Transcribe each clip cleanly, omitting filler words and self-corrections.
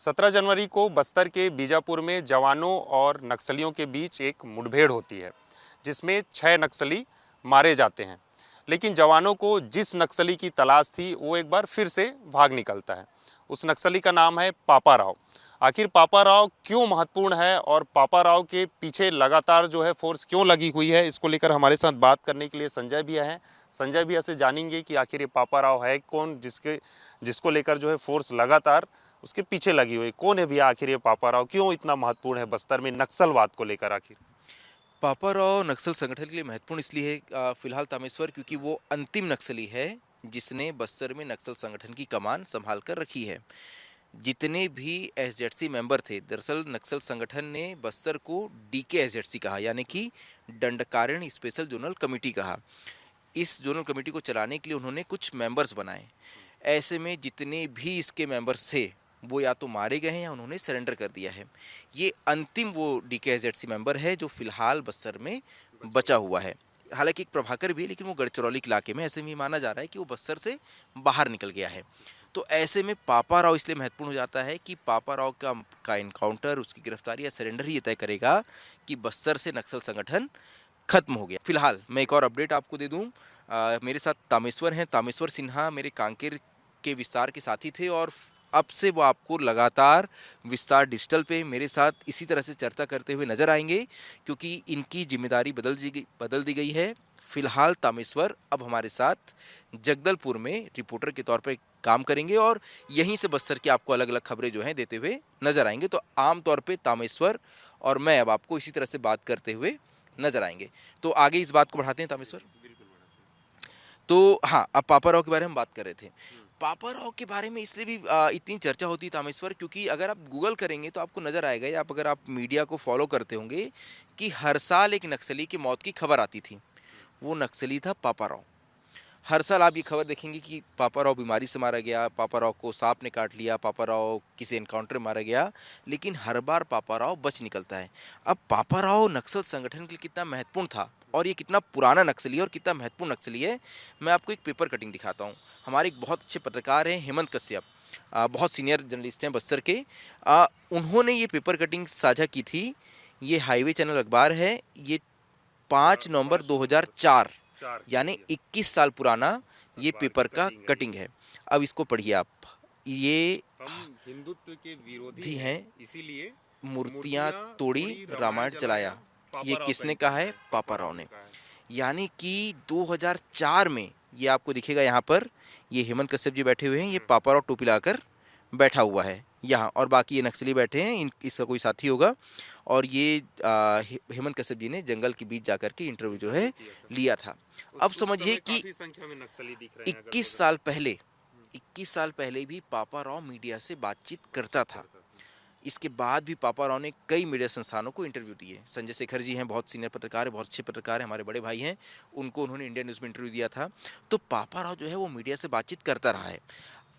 17 जनवरी को बस्तर के बीजापुर में जवानों और नक्सलियों के बीच एक मुठभेड़ होती है, जिसमें 6 नक्सली मारे जाते हैं। लेकिन जवानों को जिस नक्सली की तलाश थी वो एक बार फिर से भाग निकलता है। उस नक्सली का नाम है पापा राव। आखिर पापा राव क्यों महत्वपूर्ण है और पापा राव के पीछे लगातार जो है फोर्स क्यों लगी हुई है, इसको लेकर हमारे साथ बात करने के लिए संजय भैया हैं। संजय भैया से जानेंगे कि आखिर ये पापा राव है कौन, जिसको लेकर जो है फोर्स लगातार उसके पीछे लगी हुई। कौन है भैया आखिर ये पापा राव, क्यों इतना महत्वपूर्ण है बस्तर में नक्सलवाद को लेकर? आखिर पापा राव नक्सल संगठन के लिए महत्वपूर्ण इसलिए है फिलहाल तामेश्वर, क्योंकि वो अंतिम नक्सली है जिसने बस्तर में नक्सल संगठन की कमान संभाल कर रखी है। जितने भी एसजेडसी मेंबर थे, दरअसल नक्सल संगठन ने बस्तर को डीके एसजेडसी कहा, यानी कि दंडकारण्य स्पेशल जोनल कमेटी कहा। इस जोनल कमेटी को चलाने के लिए उन्होंने कुछ मेंबर्स बनाए। ऐसे में जितने भी इसके मेंबर्स थे वो या तो मारे गए हैं या उन्होंने सरेंडर कर दिया है। ये अंतिम वो डीकेएसजेडसी मेंबर है जो फिलहाल बस्तर में बचा हुआ है। हालांकि एक प्रभाकर भी है, लेकिन वो गढ़चिरौली के इलाके में, ऐसे में माना जा रहा है कि वो बस्तर से बाहर निकल गया है। तो ऐसे में पापा राव इसलिए महत्वपूर्ण हो जाता है कि पापा राव का इनकाउंटर, उसकी गिरफ्तारी या सरेंडर ही ये तय करेगा कि बस्तर से नक्सल संगठन खत्म हो गया। फिलहाल मैं एक और अपडेट आपको दे दूं, मेरे साथ तामेश्वर हैं। तामेश्वर सिन्हा मेरे कांकेर के विस्तार के साथी थे और अब से वो आपको लगातार विस्तार डिजिटल पे मेरे साथ इसी तरह से चर्चा करते हुए नजर आएंगे, क्योंकि इनकी जिम्मेदारी बदल दी गई है। फिलहाल तामेश्वर अब हमारे साथ जगदलपुर में रिपोर्टर के तौर पर काम करेंगे और यहीं से बस्तर की आपको अलग अलग खबरें जो हैं देते हुए नजर आएंगे। तो आमतौर पे तामेश्वर और मैं अब आपको इसी तरह से बात करते हुए नजर आएंगे। तो आगे इस बात को बढ़ाते हैं तामेश्वर। तो हाँ, अब पापा राव के बारे में बात कर रहे थे। पापा राव के बारे में इसलिए भी इतनी चर्चा होती है तामेश्वर, क्योंकि अगर आप गूगल करेंगे तो आपको नजर आएगा, या अगर आप मीडिया को फॉलो करते होंगे, कि हर साल एक नक्सली की मौत की खबर आती थी। वो नक्सली था पापा राव। हर साल आप ये खबर देखेंगे कि पापा राव बीमारी से मारा गया, पापा राव को सांप ने काट लिया, पापा राव किसी एनकाउंटर में मारा गया, लेकिन हर बार पापा राव बच निकलता है। अब पापा राव नक्सल संगठन के लिए कितना महत्वपूर्ण था और ये कितना पुराना नक्सली है और कितना महत्वपूर्ण नक्सली है, मैं आपको एक पेपर कटिंग दिखाता हूँ। हमारे एक बहुत अच्छे पत्रकार हैं हेमंत कश्यप, बहुत सीनियर जर्नलिस्ट हैं बस्तर के। उन्होंने ये पेपर कटिंग साझा की थी। ये हाईवे चैनल अखबार है। ये 5 नवंबर 2004, यानी 21 साल पुराना ये पेपर का कटिंग है। अब इसको पढ़िए आप। ये हम हिंदुत्व के विरोधी भी हैं, हैं, इसीलिए मूर्तियां तोड़ी रामायण चलाया। ये किसने कहा है? पापा राव ने। यानी कि 2004 में, ये आपको दिखेगा यहाँ पर, ये हेमंत कश्यप जी बैठे हुए हैं, ये पापा राव टोपी लगाकर बैठा हुआ है यहाँ, और बाकी ये नक्सली बैठे हैं, इसका कोई साथी होगा। और ये हेमंत कश्यप जी ने जंगल के बीच जाकर के इंटरव्यू जो है लिया था। अब समझिए कि संख्या में नक्सली दिख रहे हैं। 21 साल पहले भी पापा राव मीडिया से बातचीत करता था। इसके बाद भी पापा राव ने कई मीडिया संस्थानों को इंटरव्यू दिए। संजय शेखर जी हैं, बहुत सीनियर पत्रकार है, बहुत अच्छे पत्रकार हैं, हमारे बड़े भाई हैं, उनको उन्होंने इंडियन न्यूज़ में इंटरव्यू दिया था। तो पापा राव जो है वो मीडिया से बातचीत करता रहा है।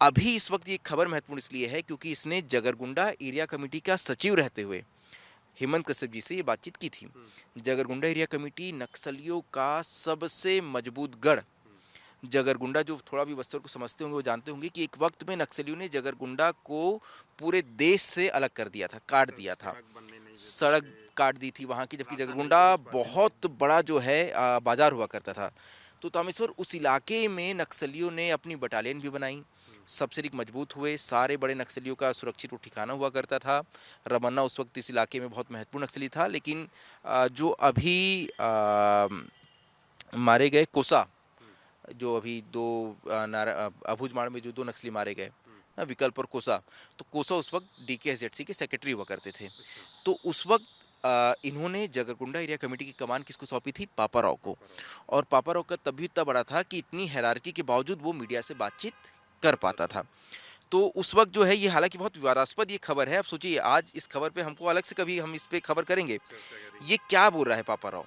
अभी इस वक्त ये खबर महत्वपूर्ण इसलिए है क्योंकि इसने जगरगुंडा एरिया कमेटी का सचिव रहते हुए हेमंत कश्यप जी से ये बातचीत की थी। जगरगुंडा एरिया कमेटी नक्सलियों का सबसे मजबूत गढ़। जगरगुंडा, जो थोड़ा भी बस्तर को समझते होंगे वो जानते होंगे कि एक वक्त में नक्सलियों ने जगरगुंडा को पूरे देश से अलग कर दिया था, काट दिया था, सड़क काट दी थी वहाँ की, जबकि जगरगुंडा बहुत बड़ा जो है बाजार हुआ करता था। तो तामेश्वर, उस इलाके में नक्सलियों ने अपनी बटालियन भी बनाई, सबसे अधिक मजबूत हुए। सारे बड़े नक्सलियों का सुरक्षित वो ठिकाना हुआ करता था। रमन्ना उस वक्त इस इलाके में बहुत महत्वपूर्ण नक्सली था। लेकिन जो अभी मारे गए कोसा, जो अभी दो अभुजमाड़ में जो 2 नक्सली मारे गए ना, विकल्प और कोसा, तो कोसा उस वक्त डीकेएसजेडसी के सेक्रेटरी हुआ करते थे। तो उस वक्त इन्होंने जगरगुंडा एरिया कमेटी की कमान किसको सौंपी थी? पापा राव को। और पापा राव का तभी इतना बड़ा था कि इतनी हैरार्की के बावजूद वो मीडिया से बातचीत कर पाता था। तो उस वक्त जो है, ये हालांकि बहुत विवादास्पद ये खबर है। अब सोचिए, आज इस खबर पे हमको अलग से कभी हम इस पे खबर करेंगे। ये क्या बोल रहा है पापा राव?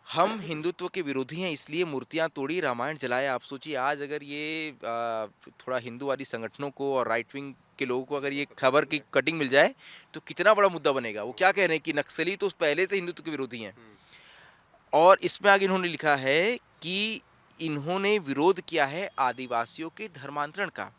हम हिंदुत्व के विरोधी हैं, इसलिए मूर्तियां तोड़ी, रामायण जलाया। आप सोचिए, आज अगर ये थोड़ा हिंदूवादी संगठनों को और राइट विंग के लोगों को अगर ये खबर की कटिंग मिल जाए तो कितना बड़ा मुद्दा बनेगा। वो क्या कह रहे हैं कि नक्सली तो पहले से हिंदुत्व के विरोधी हैं। और इसमें आगे इन्होंने लिखा है कि इन्होंने विरोध किया है आदिवासियों के धर्मांतरण का।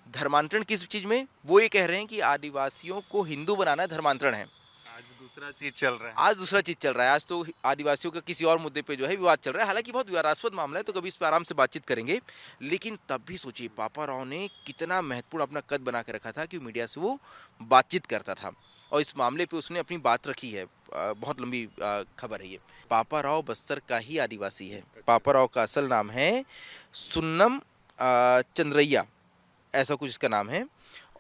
धर्मांतरण किस चीज़ में? वो ये कह रहे हैं कि आदिवासियों को हिंदू बनाना धर्मांतरण है। आज दूसरा चीज चल रहा है। आज दूसरा चीज़ चल रहा है, आज तो आदिवासियों का किसी और मुद्दे पे जो है विवाद चल रहा है। हालाँकि बहुत विवादास्पद मामला है, तो कभी इस पे आराम से बातचीत करेंगे। लेकिन तब भी सोचिए पापा राव ने कितना महत्वपूर्ण अपना कद बना के रखा था कि मीडिया से वो बातचीत करता था और इस मामले पे उसने अपनी बात रखी है। बहुत लंबी खबर है ये। पापा राव बस्तर का ही आदिवासी है। पापा राव का असल नाम है सुन्नम चंद्रैया, ऐसा कुछ इसका नाम है।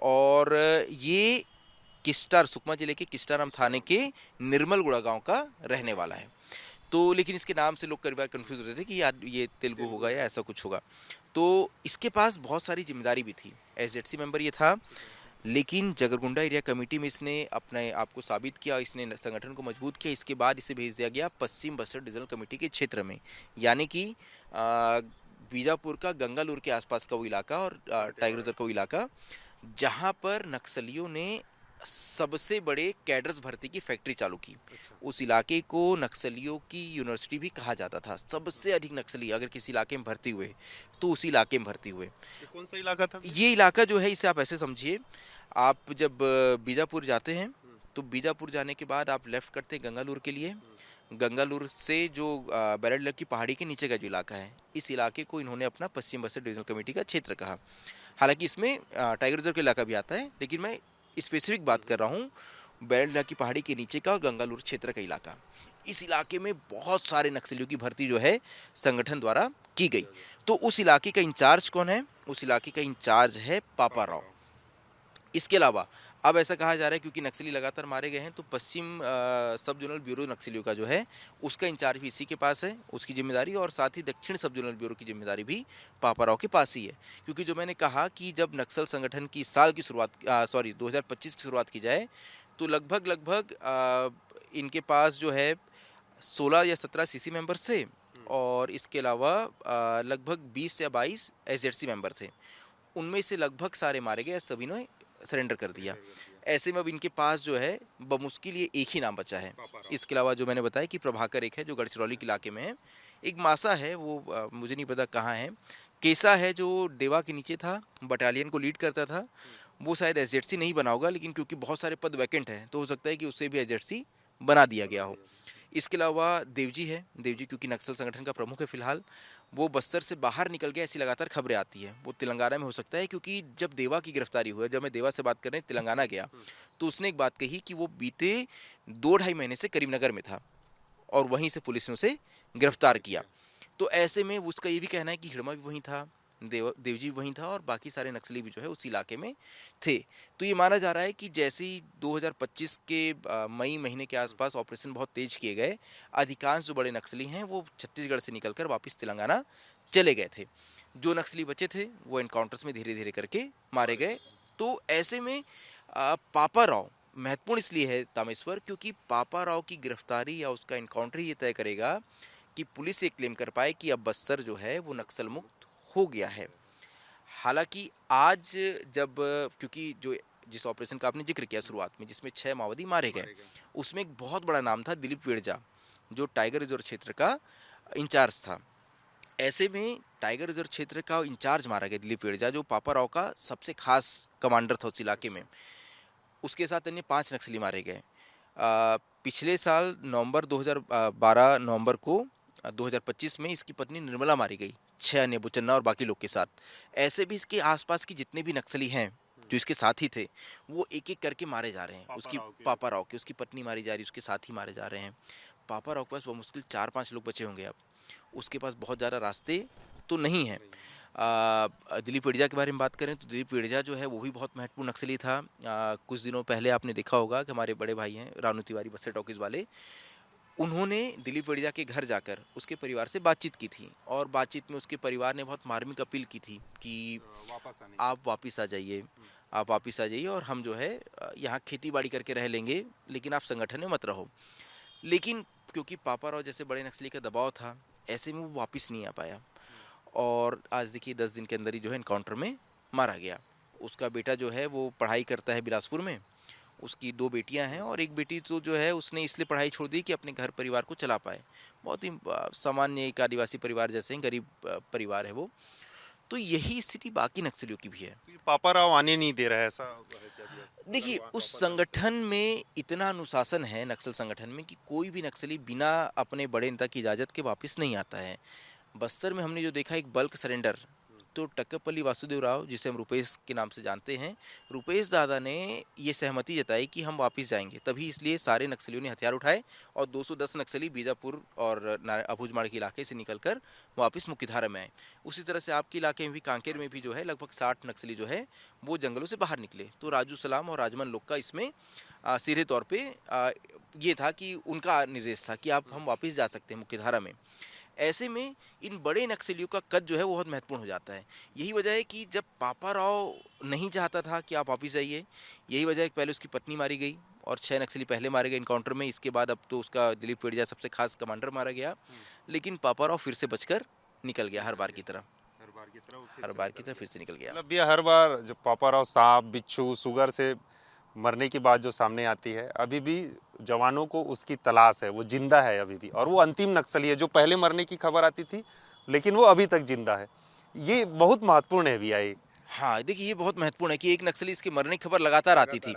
और ये किस्टार, सुकमा जिले के किस्टाराम थाने के निर्मलगुड़ा गांव का रहने वाला है। तो लेकिन इसके नाम से लोग कई बार कन्फ्यूज होते थे कि यार ये तेलुगु होगा या ऐसा कुछ होगा। तो इसके पास बहुत सारी जिम्मेदारी भी थी। एसजेडसी मेंबर ये था, लेकिन जगरगुंडा एरिया कमेटी में इसने अपने आप को साबित किया, इसने संगठन को मजबूत किया। इसके बाद इसे भेज दिया गया पश्चिम बस्तर डिवीजनल कमेटी के क्षेत्र में, यानी कि बीजापुर का गंगालूर के आसपास का वो इलाका और टाइगर रिजर्व का वो इलाका, जहाँ पर नक्सलियों ने सबसे बड़े कैडर्स भर्ती की फैक्ट्री चालू की। उस इलाके को नक्सलियों की यूनिवर्सिटी भी कहा जाता था। सबसे अधिक नक्सली अगर किसी इलाके में भर्ती हुए तो उसी इलाके में भर्ती हुए। ये कौन सा इलाका था? ये इलाका जो है, इसे आप ऐसे समझिए, आप जब बीजापुर जाते हैं तो बीजापुर जाने के बाद आप लेफ्ट करते हैं गंगालूर के लिए। गंगालूर से जो बैरड की पहाड़ी के नीचे का जो इलाका है, इस इलाके को इन्होंने अपना पश्चिम बस्तर डिवीजनल कमेटी का क्षेत्र कहा। हालांकि इसमें टाइगर रिजर्व का इलाका भी आता है, लेकिन मैं स्पेसिफिक बात कर रहा हूँ बैरड की पहाड़ी के नीचे का गंगालूर क्षेत्र का इलाका। इस इलाके में बहुत सारे नक्सलियों की भर्ती जो है संगठन द्वारा की गई। तो उस इलाके का इंचार्ज कौन है? उस इलाके का इंचार्ज है पापा राव। इसके अलावा अब ऐसा कहा जा रहा है क्योंकि नक्सली लगातार मारे गए हैं, तो पश्चिम सब जोनल ब्यूरो नक्सलियों का जो है उसका इंचार्ज भी इसी के पास है, उसकी जिम्मेदारी। और साथ ही दक्षिण सब जोनल ब्यूरो की जिम्मेदारी भी पापा राव के पास ही है। क्योंकि जो मैंने कहा कि जब नक्सल संगठन की साल की शुरुआत 2025 की शुरुआत की जाए तो लगभग इनके पास जो है 16 या 17 सीसी मेंबर्स थे और इसके अलावा लगभग 20 या 22 एसजेडसी मेंबर थे। उनमें से लगभग सारे मारे गए, सभी ने सरेंडर कर दिया। ऐसे में अब इनके पास जो है बमुश्किल ये एक ही नाम बचा है। इसके अलावा जो मैंने बताया कि प्रभाकर एक है जो गढ़चिरौली के इलाके में है, एक मासा है वो मुझे नहीं पता कहाँ है, केसा है जो डेवा के नीचे था, बटालियन को लीड करता था, वो शायद एसजेडसी नहीं बना होगा, लेकिन क्योंकि बहुत सारे पद वैकेंट हैं तो हो सकता है कि उससे भी एसजेडसी बना दिया गया हो। इसके अलावा देवजी है, देवजी क्योंकि नक्सल संगठन का प्रमुख है फिलहाल, वो बस्तर से बाहर निकल गया ऐसी लगातार खबरें आती है। वो तेलंगाना में हो सकता है, क्योंकि जब देवा की गिरफ्तारी हुई, जब मैं देवा से बात कर रहे हैं तेलंगाना गया, तो उसने एक बात कही कि वो बीते 2-2.5 महीने से करीमनगर में था और वहीं से पुलिस ने उसे गिरफ्तार किया। तो ऐसे में उसका ये भी कहना है कि हिड़मा भी वहीं था, देवजी वहीं था और बाकी सारे नक्सली भी जो है उस इलाके में थे। तो ये माना जा रहा है कि जैसे ही 2025 के मई महीने के आसपास ऑपरेशन बहुत तेज किए गए, अधिकांश जो बड़े नक्सली हैं वो छत्तीसगढ़ से निकलकर वापस तेलंगाना चले गए थे। जो नक्सली बचे थे वो एनकाउंटर्स में धीरे धीरे करके मारे गए। तो ऐसे में पापा राव महत्वपूर्ण इसलिए है तामेश्वर, क्योंकि पापा राव की गिरफ्तारी या उसका एनकाउंटर ये तय करेगा कि पुलिस ये क्लेम कर पाए कि अब बस्तर जो है वो नक्सल मुक्त हो गया है। हालांकि आज जब क्योंकि जो जिस ऑपरेशन का आपने जिक्र किया शुरुआत में, जिसमें 6 माओवादी मारे गए, उसमें एक बहुत बड़ा नाम था दिलीप वेड़जा, जो टाइगर रिजर्व क्षेत्र का इंचार्ज था। ऐसे में टाइगर रिजर्व क्षेत्र का इंचार्ज मारा गया दिलीप वेड़जा, जो पापा राव का सबसे खास कमांडर था उस इलाके में। उसके साथ अन्य 5 नक्सली मारे गए। पिछले साल नवंबर 2012 नवंबर को 2025 में इसकी पत्नी निर्मला मारी गई 6 अन्य बुचन्ना और बाकी लोग के साथ। ऐसे भी इसके आसपास की जितने भी नक्सली हैं जो इसके साथ ही थे, वो एक एक करके मारे जा रहे हैं। उसकी पापा राव की उसकी पत्नी मारी जा रही है, उसके साथ ही मारे जा रहे हैं। पापा राव के पास मुश्किल 4-5 लोग बचे होंगे। अब उसके पास बहुत ज़्यादा रास्ते तो नहीं हैं। दिलीप वेड़जा के बारे में बात करें तो दिलीप वेड़जा जो है वो भी बहुत महत्वपूर्ण नक्सली था। कुछ दिनों पहले आपने देखा होगा कि हमारे बड़े भाई हैं रानू तिवारी, बस्तर टॉकीज वाले, उन्होंने दिलीप वेड़जा के घर जाकर उसके परिवार से बातचीत की थी और बातचीत में उसके परिवार ने बहुत मार्मिक अपील की थी कि आप वापस आ जाइए, आप वापस आ जाइए और हम जो है यहाँ खेती बाड़ी करके रह लेंगे, लेकिन आप संगठन में मत रहो। लेकिन क्योंकि पापा राव जैसे बड़े नक्सली का दबाव था, ऐसे में वो वापस नहीं आ पाया और आज देखिए 10 दिन के अंदर ही जो है एनकाउंटर में मारा गया। उसका बेटा जो है वो पढ़ाई करता है बिलासपुर में, उसकी 2 बेटियां हैं और एक बेटी तो जो है उसने इसलिए पढ़ाई छोड़ दी कि अपने घर परिवार को चला पाए। बहुत ही सामान्य एक आदिवासी परिवार जैसे ही गरीब परिवार है वो। तो यही स्थिति बाकी नक्सलियों की भी है। तो ये पापा राव आने नहीं दे रहा है, ऐसा है क्या भैया? देखिए, मतलब उस पापा राव संगठन में इतना अनुशासन है, नक्सल संगठन में, कि कोई भी नक्सली बिना अपने बड़े नेता की इजाज़त के वापस नहीं आता है। बस्तर में हमने जो देखा एक बल्क सरेंडर, तो टक्करपल्ली वासुदेव राव, जिसे हम रुपेश के नाम से जानते हैं, रुपेश दादा ने ये सहमति जताई कि हम वापस जाएंगे, तभी इसलिए सारे नक्सलियों ने हथियार उठाए और 210 नक्सली बीजापुर और अबूझमाड़ के इलाके से निकलकर वापस मुख्यधारा में आए। उसी तरह से आपके इलाके में भी, कांकेर में भी जो है लगभग 60 नक्सली जो है वो जंगलों से बाहर निकले। तो राजू सलाम और राजमन लोग का इसमें सीधे तौर पर ये था कि उनका निर्देश था कि आप हम वापस जा सकते हैं मुख्यधारा में। ऐसे में इन बड़े नक्सलियों का कद जो है वो बहुत महत्वपूर्ण हो जाता है। यही वजह है कि जब पापा राव नहीं चाहता था कि आप वापस जाइए, यही वजह है कि पहले उसकी पत्नी मारी गई और 6 नक्सली पहले मारे गए इनकाउंटर में। इसके बाद अब तो उसका दिलीप वेड़िया सबसे खास कमांडर मारा गया, लेकिन पापा राव फिर से बचकर निकल गया हर बार की तरह। फिर से निकल गया। मतलब ये हर बार जो पापा राव सांप, बिच्छू, सुगर से मरने की बात जो सामने आती है, अभी भी जवानों को उसकी तलाश है, वो जिंदा है अभी भी, और वो अंतिम नक्सली है जो पहले मरने की खबर आती थी लेकिन वो अभी तक जिंदा है। ये बहुत महत्वपूर्ण है भैया। ये हाँ, देखिए, ये बहुत महत्वपूर्ण है कि एक नक्सली इसके मरने की खबर लगातार आती थी,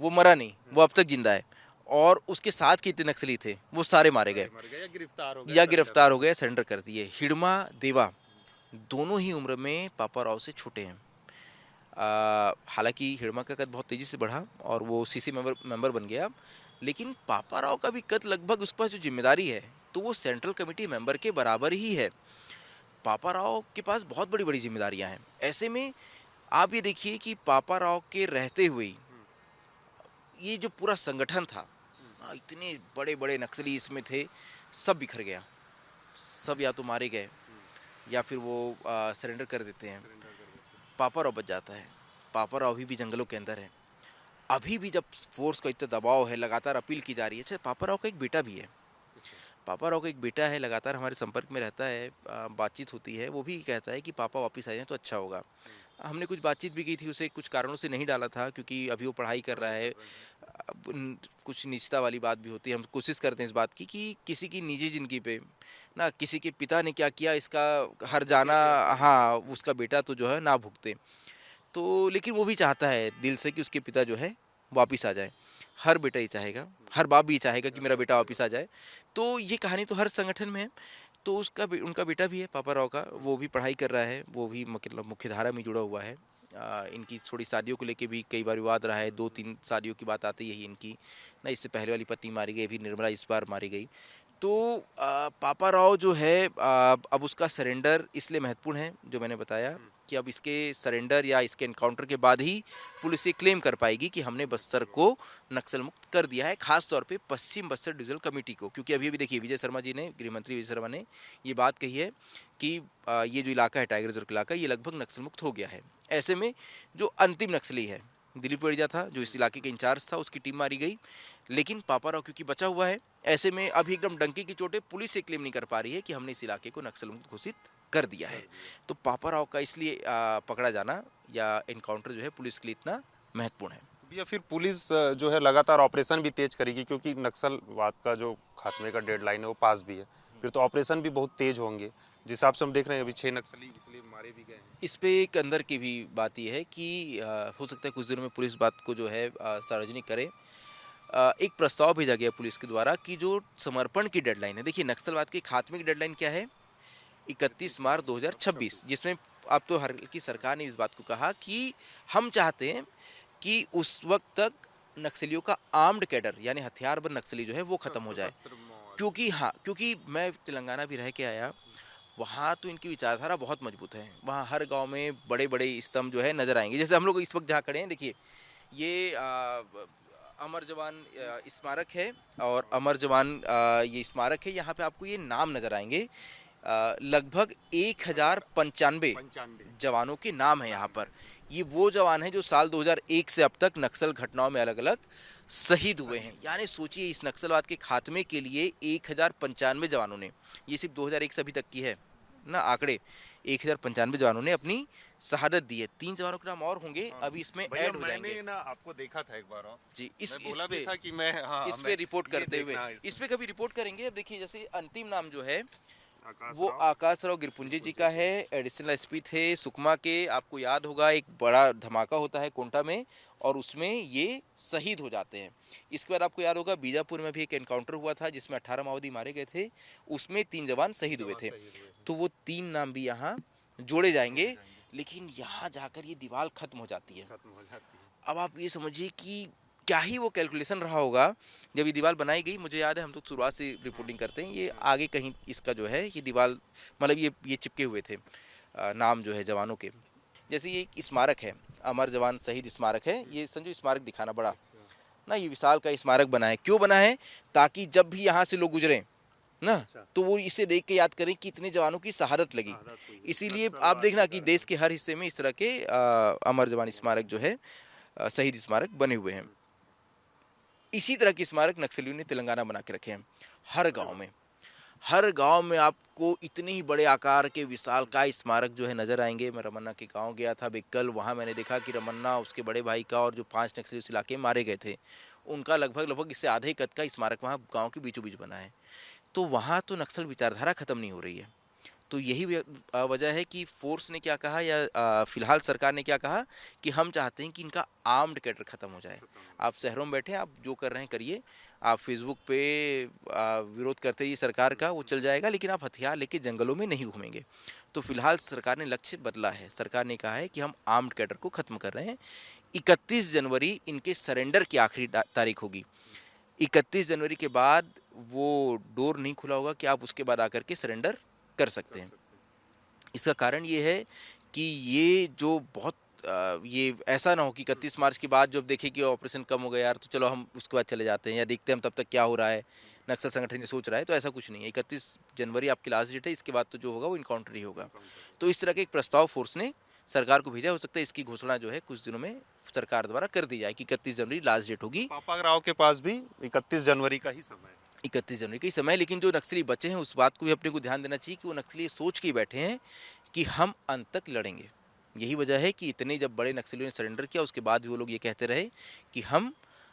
वो मरा नहीं, वो अब तक जिंदा है। और उसके साथ कितने नक्सली थे वो सारे मारे गए या गिरफ्तार हो गए, सरेंडर कर दिए। हिड़मा, देवा दोनों ही उम्र में पापा राव से छोटे हैं। हालांकि हिड़मा का कद बहुत तेज़ी से बढ़ा और वो सीसी मेंबर बन गया, लेकिन पापा राव का भी कद लगभग, उसके पास जो जिम्मेदारी है तो वो सेंट्रल कमेटी मेंबर के बराबर ही है। पापा राव के पास बहुत बड़ी बड़ी जिम्मेदारियां हैं। ऐसे में आप ये देखिए कि पापा राव के रहते हुए ये जो पूरा संगठन था, इतने बड़े बड़े नक्सली इसमें थे, सब बिखर गया। सब या तो मारे गए या फिर वो सरेंडर कर देते हैं। पापा राव बच जाता है। पापा राव अभी भी जंगलों के अंदर है। अभी भी जब फोर्स का इतना दबाव है, लगातार अपील की जा रही है। अच्छा, पापा राव का एक बेटा भी है। पापा राव का एक बेटा है, लगातार हमारे संपर्क में रहता है, बातचीत होती है। वो भी कहता है कि पापा वापस आ जाएं तो अच्छा होगा। हमने कुछ बातचीत भी की थी, उसे कुछ कारणों से नहीं डाला था क्योंकि अभी वो पढ़ाई कर रहा है। कुछ निजता वाली बात भी होती है। हम कोशिश करते हैं इस बात की कि किसी की निजी ज़िंदगी पे ना, किसी के पिता ने क्या किया इसका हर जाना, हाँ, उसका बेटा तो जो है ना भुगते। तो लेकिन वो भी चाहता है दिल से कि उसके पिता जो है वापस आ जाए। हर बेटा ही चाहेगा, हर बाप भी चाहेगा कि मेरा बेटा वापस आ जाए। तो ये कहानी तो हर संगठन में है। तो उनका बेटा भी है पापा राव का, वो भी पढ़ाई कर रहा है, वो भी मतलब मुख्यधारा में जुड़ा हुआ है। इनकी थोड़ी शादियों को लेके भी कई बार विवाद रहा है। 2-3 शादियों की बात आती है इनकी ना। इससे पहले वाली पत्नी मारी गई, फिर निर्मला इस बार मारी गई। तो पापा राव जो है, अब उसका सरेंडर इसलिए महत्वपूर्ण है जो मैंने बताया कि अब इसके सरेंडर या इसके एनकाउंटर के बाद ही पुलिस ये क्लेम कर पाएगी कि हमने बस्तर को नक्सल मुक्त कर दिया है, खास तौर पे पश्चिम बस्तर डिविजनल कमेटी को। क्योंकि अभी देखिए, विजय शर्मा जी ने, गृह मंत्री विजय शर्मा ने ये बात कही है कि ये जो इलाका है टाइगर रिजर्व इलाका, ये लगभग नक्सल मुक्त हो गया है। ऐसे में जो अंतिम नक्सली है दिलीप वेड़िया था, जो इस इलाके के इंचार्ज था, उसकी टीम मारी गई। लेकिन पापा राव क्योंकि बचा हुआ है, ऐसे में अभी एकदम डंकी की चोटें पुलिस से क्लेम नहीं कर पा रही है कि हमने इस इलाके को नक्सल मुक्त घोषित कर दिया है। तो पापा राव का इसलिए पकड़ा जाना या एनकाउंटर जो है पुलिस के लिए इतना महत्वपूर्ण है। या फिर पुलिस जो है लगातार ऑपरेशन भी तेज करेगी, क्योंकि नक्सलवाद का जो खात्मे का डेडलाइन है वो पास भी है, फिर तो ऑपरेशन भी बहुत तेज होंगे। जिस हिसाब से हम देख रहे हैं अभी 6 नक्सली इसलिए मारे भी गए हैं। इस पे एक अंदर की भी बात यह है कि हो सकता है कुछ दिनों में पुलिस बात को जो है सार्वजनिक करे। एक प्रस्ताव भेजा गया पुलिस के द्वारा कि जो समर्पण की डेडलाइन है, देखिए नक्सलवाद के खात्मे की डेडलाइन क्या है, 31 मार्च 2026, जिसमें अब तो हर की सरकार ने इस बात को कहा कि हम चाहते हैं कि उस वक्त तक नक्सलियों का आर्म्ड कैडर यानी हथियारबंद नक्सली जो है वो खत्म हो जाए। क्योंकि मैं तेलंगाना भी रह के आया, वहाँ तो इनकी विचारधारा बहुत मजबूत है। वहाँ हर गांव में बड़े बड़े स्तंभ जो है नजर आएंगे। जैसे हम लोग इस वक्त जहाँ खड़े हैं, देखिए ये अमर जवान स्मारक है, और अमर जवान ये स्मारक है। यहाँ पे आपको ये नाम नजर आएंगे। लगभग 1095 जवानों के नाम है यहाँ पर। ये वो जवान हैं जो साल 2001 से अब तक नक्सल घटनाओं में अलग अलग शहीद हुए हैं। यानी सोचिए, इस नक्सलवाद के खात्मे के लिए 1095 जवानों ने, ये सिर्फ 2001 से अभी तक की है ना आंकड़े, 1095 जवानों ने अपनी शहादत दी है। 3 जवानों के नाम और होंगे, अभी इसमें ऐड हो जाएंगे। मैंने ना आपको देखा था एक बार और जी, इस पे था कि मैं इस पे रिपोर्ट करते हुए, इस पे कभी रिपोर्ट करेंगे। अब देखिए, जैसे अंतिम नाम जो है वो आकाश राव गिरपुंजे जी का है, एडिशनल एसपी थे सुकमा के। आपको याद होगा एक बड़ा धमाका होता है कोंटा में और उसमें ये शहीद हो जाते हैं। इसके बाद आपको याद होगा बीजापुर में भी एक एनकाउंटर हुआ था जिसमें 18 माओवादी मारे गए थे, उसमें 3 जवान शहीद हुए थे। तो वो 3 नाम भी यहाँ जोड़े जाएंगे, लेकिन यहाँ जाकर ये दीवार खत्म हो जाती है। अब आप ये समझिए कि क्या ही वो कैलकुलेशन रहा होगा जब ये दीवार बनाई गई। मुझे याद है हम तो शुरुआत से रिपोर्टिंग करते हैं, ये आगे कहीं इसका जो है ये दीवार मतलब ये चिपके हुए थे नाम जो है जवानों के। जैसे ये एक स्मारक है, अमर जवान शहीद स्मारक है, ये संजो स्मारक दिखाना बड़ा ना, ये विशाल का स्मारक बना है। क्यों बना है? ताकि जब भी यहाँ से लोग गुजरें ना तो वो इसे देख के याद करें कि इतने जवानों की शहादत लगी। इसीलिए आप देखना कि देश के हर हिस्से में इस तरह के अमर जवान स्मारक जो है शहीद स्मारक बने हुए हैं। इसी तरह के स्मारक नक्सलियों ने तेलंगाना बना के रखे हैं। हर गांव में आपको इतने ही बड़े आकार के विशाल का स्मारक जो है नजर आएंगे। मैं रमन्ना के गांव गया था कल, वहां मैंने देखा कि रमन्ना उसके बड़े भाई का और जो 5 नक्सली उस इलाके में मारे गए थे उनका लगभग इससे आधे कद का स्मारक वहाँ गाँव के बीचों बीच बना है। तो वहाँ तो नक्सल विचारधारा खत्म नहीं हो रही है। तो यही वजह है कि फोर्स ने क्या कहा या फिलहाल सरकार ने क्या कहा कि हम चाहते हैं कि इनका आर्म्ड कैडर ख़त्म हो जाए। आप शहरों में बैठे, आप जो कर रहे हैं करिए, आप फेसबुक पे विरोध करते रहिए सरकार का, वो चल जाएगा, लेकिन आप हथियार लेके जंगलों में नहीं घूमेंगे। तो फिलहाल सरकार ने लक्ष्य बदला है। सरकार ने कहा है कि हम आर्म्ड कैडर को ख़त्म कर रहे हैं। 31 जनवरी इनके सरेंडर की आखिरी तारीख होगी। 31 जनवरी के बाद वो डोर नहीं खुला होगा कि आप उसके बाद आकर के सरेंडर कर सकते हैं। इसका कारण ये है कि ये जो बहुत ये ऐसा ना हो कि 31 मार्च के बाद जब देखें कि ऑपरेशन कम हो गया यार तो चलो हम उसके बाद चले जाते हैं या देखते हैं हम तब तक क्या हो रहा है, नक्सल संगठन ये सोच रहा है, तो ऐसा कुछ नहीं है। 31 जनवरी आपकी लास्ट डेट है, इसके बाद तो जो होगा वो इनकाउंटर ही होगा। तो इस तरह के एक प्रस्ताव फोर्स ने सरकार को भेजा। हो सकता है इसकी घोषणा जो है कुछ दिनों में सरकार द्वारा कर दी जाए कि 31 जनवरी लास्ट डेट होगी। पापा राव के पास भी 31 जनवरी का ही समय है। 31 जनवरी का ही समय है, लेकिन जो नक्सली बचे हैं उस बात को भी अपने को ध्यान देना चाहिए कि वो नक्सली सोच के बैठे हैं कि हम अंत तक लड़ेंगे। यही वजह है कि इतने जब बड़े नक्सलियों ने सरेंडर किया उसके बाद भी वो लोग ये कहते रहे कि हम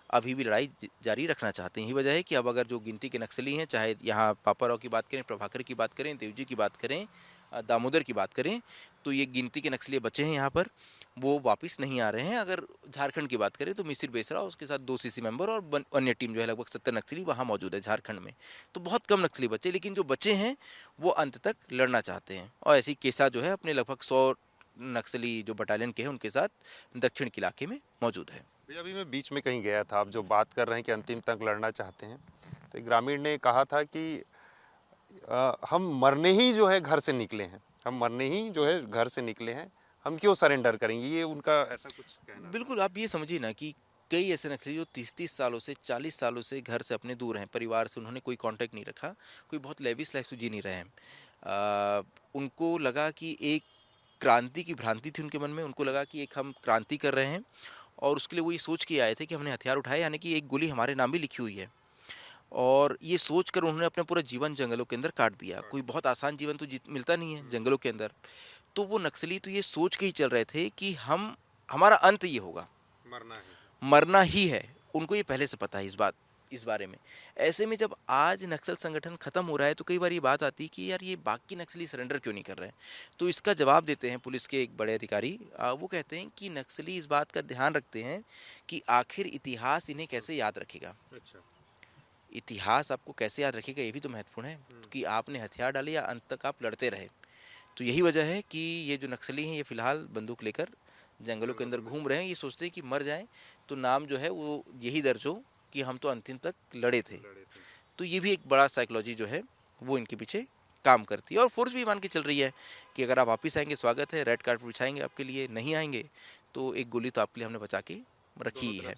अभी भी लड़ाई जारी रखना चाहते हैं। यही वजह है कि अब अगर जो गिनती के नक्सली हैं, चाहे यहाँ पापा राव की बात करें, प्रभाकर की बात करें, देवजी की बात करें, दामोदर की बात करें, तो ये गिनती के नक्सली बचे हैं यहाँ पर, वो वापस नहीं आ रहे हैं। अगर झारखंड की बात करें तो मिसिर बेसरा उसके साथ 2 सीसी मेंबर और अन्य टीम जो है लगभग 70 नक्सली वहाँ मौजूद है झारखंड में। तो बहुत कम नक्सली बचे, लेकिन जो बचे हैं वो अंत तक लड़ना चाहते हैं। और ऐसी केसा जो है अपने लगभग 100 नक्सली जो बटालियन के हैं उनके साथ दक्षिण के इलाके में मौजूद है। अभी मैं बीच में कहीं गया था, आप जो बात कर रहे हैं कि अंतिम तक लड़ना चाहते हैं, तो ग्रामीण ने कहा था कि हम मरने ही जो है घर से निकले हैं, हम मरने ही जो है घर से निकले हैं, हम क्यों सरेंडर करेंगे, ये उनका ऐसा कुछ कहना। बिल्कुल, आप ये समझिए ना कि कई ऐसे नक्सली जो 30-30 सालों से 40 सालों से घर से अपने दूर हैं, परिवार से उन्होंने कोई कांटेक्ट नहीं रखा, कोई बहुत लेविश लाइफ तो जी नहीं रहे हैं। उनको लगा कि एक क्रांति की भ्रांति थी उनके मन में, उनको लगा कि एक हम क्रांति कर रहे हैं और उसके लिए वो ये सोच के आए थे कि हमने हथियार उठाए, यानी कि एक गोली हमारे नाम भी लिखी हुई है। और ये सोच कर उन्होंने अपना पूरा जीवन जंगलों के अंदर काट दिया। कोई बहुत आसान जीवन तो मिलता नहीं है जंगलों के अंदर। तो वो नक्सली तो ये सोच के ही चल रहे थे कि हमारा अंत ये होगा, मरना ही है। उनको ये पहले से पता है इस बारे में। ऐसे में जब आज नक्सल संगठन खत्म हो रहा है तो कई बार ये बात आती है कि यार ये बाकी नक्सली सरेंडर क्यों नहीं कर रहे हैं। तो इसका जवाब देते हैं पुलिस के एक बड़े अधिकारी। वो कहते हैं कि नक्सली इस बात का ध्यान रखते हैं कि आखिर इतिहास इन्हें कैसे याद रखेगा। अच्छा, इतिहास आपको कैसे याद रखेगा, ये भी तो महत्वपूर्ण है कि आपने हथियार डाले या अंत तक आप लड़ते रहे। तो यही वजह है कि ये जो नक्सली हैं ये फिलहाल बंदूक लेकर जंगलों के अंदर घूम रहे हैं। ये सोचते हैं कि मर जाएं तो नाम जो है वो यही दर्ज हो कि हम तो अंतिम तक लड़े थे। तो ये भी एक बड़ा साइकोलॉजी जो है वो इनके पीछे काम करती है। और फोर्स भी मान के चल रही है कि अगर आप वापस आएंगे स्वागत है, रेड कार्ड बिछाएंगे आपके लिए, नहीं आएंगे तो एक गोली तो आपके लिए हमने बचा के रखी ही है।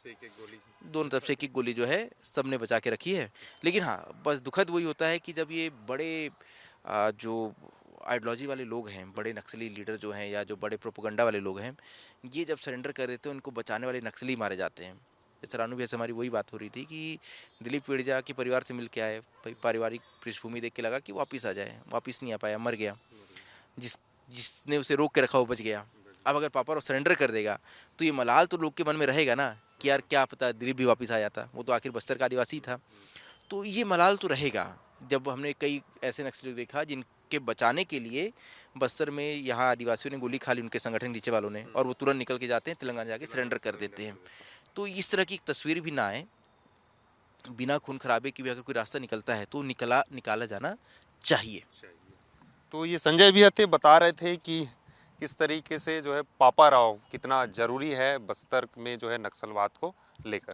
दोनों तरफ से एक गोली जो है सबने बचा के रखी है। लेकिन हाँ, बस दुखद वही होता है कि जब ये बड़े जो आइडियोलॉजी वाले लोग हैं, बड़े नक्सली लीडर जो हैं या जो बड़े प्रोपोगंडा वाले लोग हैं, ये जब सरेंडर कर देते हैं उनको बचाने वाले नक्सली मारे जाते हैं। जैसे रानू भी ऐसे हमारी वही बात हो रही थी कि दिलीप वेड़जा के परिवार से मिल के आए, भाई पारिवारिक पृष्ठभूमि देख के लगा कि वापस आ जाए, वापस नहीं आ पाया, मर गया। जिसने उसे रोक के रखा वो बच गया। अब अगर पापा और सरेंडर कर देगा तो ये मलाल तो लोग के मन में रहेगा ना कि यार क्या पता दिलीप भी वापस आ जाता, वो तो आखिर बस्तर का आदिवासी था। तो ये मलाल तो रहेगा। जब हमने कई ऐसे नक्सली देखा के बचाने के लिए बस्तर में यहाँ आदिवासियों ने गोली खा ली, उनके संगठन नीचे वालों ने, और वो तुरंत निकल के जाते हैं, तेलंगाना जाके सरेंडर कर देते हैं। तो इस तरह की एक तस्वीर भी ना आए, बिना खून खराबे की भी अगर कोई रास्ता निकलता है तो निकाला जाना चाहिए। तो ये संजय भैया थे, बता रहे थे कि किस तरीके से जो है पापा राव कितना जरूरी है बस्तर में जो है नक्सलवाद को लेकर।